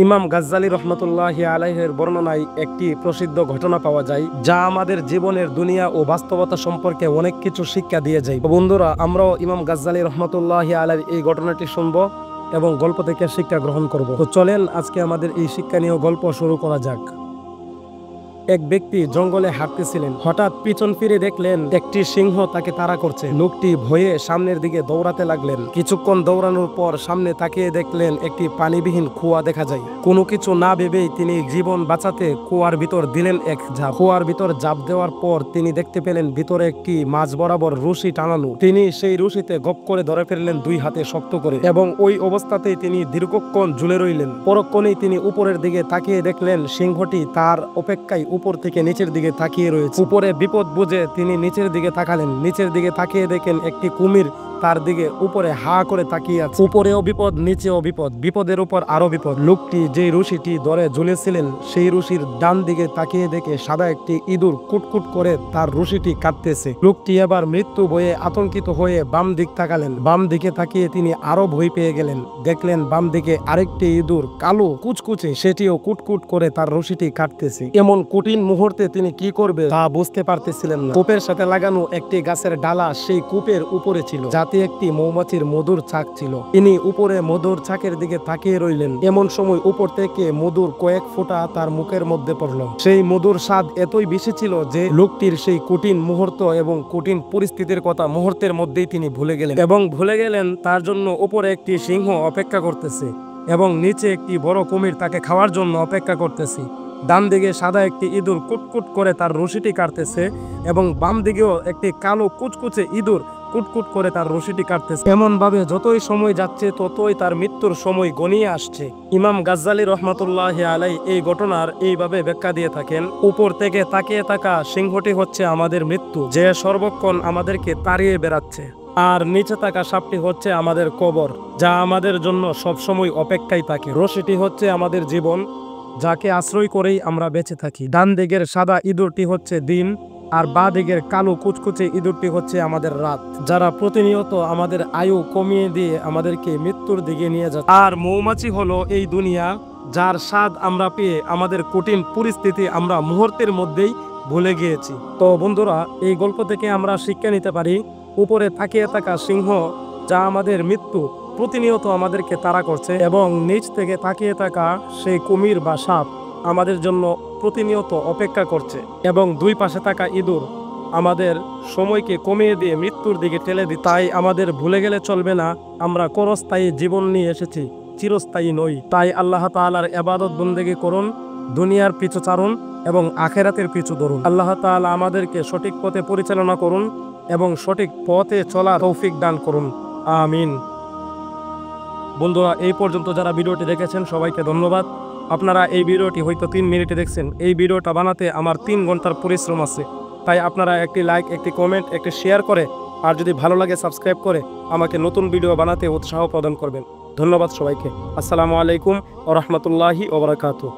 ইমাম গাজ্জালী রহমতুল্লাহি আলাইহির বর্ণনায় একটি প্রসিদ্ধ ঘটনা পাওয়া যায়, যা আমাদের জীবনের দুনিয়া ও বাস্তবতা সম্পর্কে অনেক কিছু শিক্ষা দিয়ে যায়। বন্ধুরা, আমরাও ইমাম গাজ্জালী রহমতুল্লাহি আলাইহির এই ঘটনাটি শুনবো এবং গল্প থেকে শিক্ষা গ্রহণ করব। তো চলেন আজকে আমাদের এই শিক্ষা নিয়ে গল্প শুরু করা যাক। এক ব্যক্তি জঙ্গলে হাঁটতেছিলেন। হঠাৎ পিছন ফিরে দেখলেন একটি সিংহ তাকে তাড়া করছে। লোকটি ভয়ে সামনের দিকে দৌড়াতে লাগলেন। কিছুক্ষণ দৌড়ানোর পর সামনে তাকিয়ে দেখলেন একটি পানিবিহীন কুয়া দেখা যায়। কোনো কিছু না ভেবেই তিনি জীবন বাঁচাতে কুয়ার ভিতর দিলেন এক ঝাঁপ। কুয়ার ভিতর ঝাঁপ দেওয়ার পর তিনি দেখতে পেলেন ভিতরে একটি মাছ বরাবর রশি টানানো। তিনি সেই রশিতে গপ করে ধরে ফেললেন দুই হাতে শক্ত করে, এবং ওই অবস্থাতেই তিনি দীর্ঘক্ষণ ঝুলে রইলেন। পরক্ষণেই তিনি উপরের দিকে তাকিয়ে দেখলেন সিংহটি তার অপেক্ষায় উপর থেকে নিচের দিকে তাকিয়ে রয়েছে। উপরে বিপদ বুঝে তিনি নিচের দিকে তাকালেন। নিচের দিকে তাকিয়ে দেখেন একটি কুমির তার দিকে উপরে হা করে তাকিয়ে আছে। উপরেও বিপদ, নিচেও বিপদ, বিপদের উপর আরো বিপদ। লোকটি যে রশিটি ধরে ঝুলেছিলেন সেই রশির ডান দিকে তাকিয়ে দেখে সাদা একটি ইঁদুর কুটকুট করে তার রশিটি কাটতেছে। লোকটি এবার মৃত্যু ভয়ে আতঙ্কিত হয়ে বাম দিক তাকালেন। বাম দিকে তাকিয়ে তিনি আরো ভয় পেয়ে গেলেন। দেখলেন বাম দিকে আরেকটি ইঁদুর কালো কুচকুচে, সেটিও কুটকুট করে তার রশিটি কাটতেছে। এমন কঠিন মুহূর্তে তিনি কি করবে তা বুঝতে পারতেছিলেন না। কূপের সাথে লাগানো একটি গাছের ডালা সেই কূপের উপরে ছিল, যাতে একটি মৌমাছির মধুর ছাক ছিল। তিনি উপরে মধুর ছাকের দিকে তাকিয়ে রইলেন। এমন সময় উপর থেকে মধুর কয়েক ফোঁটা তার মুখের মধ্যে পড়ল। সেই মধুর স্বাদ এতই বেশি ছিল যে লোকটির সেই কঠিন মুহূর্ত এবং কঠিন পরিস্থিতির কথা মুহূর্তের মধ্যেই তিনি ভুলে গেলেন, এবং ভুলে গেলেন তার জন্য উপরে একটি সিংহ অপেক্ষা করতেছে এবং নিচে একটি বড় কুমির তাকে খাওয়ার জন্য অপেক্ষা করতেছে। ডান দিকে সাদা একটি ইঁদুর কুটকুট করে তার রশিটি কাটতেছে, এবং বাম দিকেও একটি কালো কুচকুচে ইঁদুর কুটকুট করে তার রশিটি কাটতেছে। এমন ভাবে যতই সময় যাচ্ছে ততই তার মৃত্যুর সময় গনিয়ে আসছে। ইমাম গাজ্জালী রহমতুল্লাহি আলাইহি এই ঘটনার এইভাবে ব্যাখ্যা দিয়ে থাকেন, উপর থেকে তাকিয়ে থাকা সিংহটি হচ্ছে আমাদের মৃত্যু, যে সর্বক্ষণ আমাদেরকে তাড়িয়ে বেড়াচ্ছে। আর নিচে থাকা সাপটি হচ্ছে আমাদের কবর, যা আমাদের জন্য সবসময় অপেক্ষায় থাকে। রশিটি হচ্ছে আমাদের জীবন, যাকে আশ্রয় করেই আমরা বেঁচে থাকি। ডান দিকের সাদা ইঁদুরটি হচ্ছে দিন, আর বাঁ দিকের কালো কুচকুচে ইঁদুরটি হচ্ছে আমাদের রাত, যারা প্রতিনিয়ত আমাদের আয়ু কমিয়ে দিয়ে আমাদেরকে মৃত্যুর দিকে নিয়ে যায়। আর মৌমাছি হলো এই দুনিয়া, যার স্বাদ আমরা পেয়ে আমাদের কঠিন পরিস্থিতি আমরা মুহূর্তের মধ্যেই ভুলে গিয়েছি। তো বন্ধুরা, এই গল্প থেকে আমরা শিক্ষা নিতে পারি, উপরে তাকিয়ে থাকা সিংহ যা আমাদের মৃত্যু প্রতিনিয়ত আমাদেরকে তাড়া করছে, এবং নিচ থেকে তাকিয়ে থাকা সেই কুমির বা সাপ আমাদের জন্য প্রতিনিয়ত অপেক্ষা করছে, এবং দুই পাশে থাকা ইঁদুর আমাদের সময়কে কমিয়ে দিয়ে মৃত্যুর দিকে ঠেলে দিই। তাই আমাদের ভুলে গেলে চলবে না, আমরা ক্ষণস্থায়ী জীবন নিয়ে এসেছি, চিরস্থায়ী নই। তাই আল্লাহ তাআলার ইবাদত বন্দেগী করুন, দুনিয়ার পিছু ছাড়ুন এবং আখিরাতের পিছু ধরুন। আল্লাহ তাআলা আমাদেরকে সঠিক পথে পরিচালনা করুন এবং সঠিক পথে চলার তৌফিক দান করুন। আমিন। বন্ধুরা, এই পর্যন্ত যারা ভিডিওটি দেখেছেন সবাইকে ধন্যবাদ। আপনারা এই ভিডিওটি হয়তো 3 মিনিটে দেখছেন। এই ভিডিওটা বানাতে আমার 3 ঘন্টার পরিশ্রম আছে। তাই আপনারা একটি লাইক, একটি কমেন্ট, একটি শেয়ার করে, আর যদি ভালো লাগে সাবস্ক্রাইব করে আমাকে নতুন ভিডিও বানাতে উৎসাহ প্রদান করবেন। ধন্যবাদ সবাইকে। আসসালামু আলাইকুম ওয়া রাহমাতুল্লাহি ওয়া বারাকাতুহু।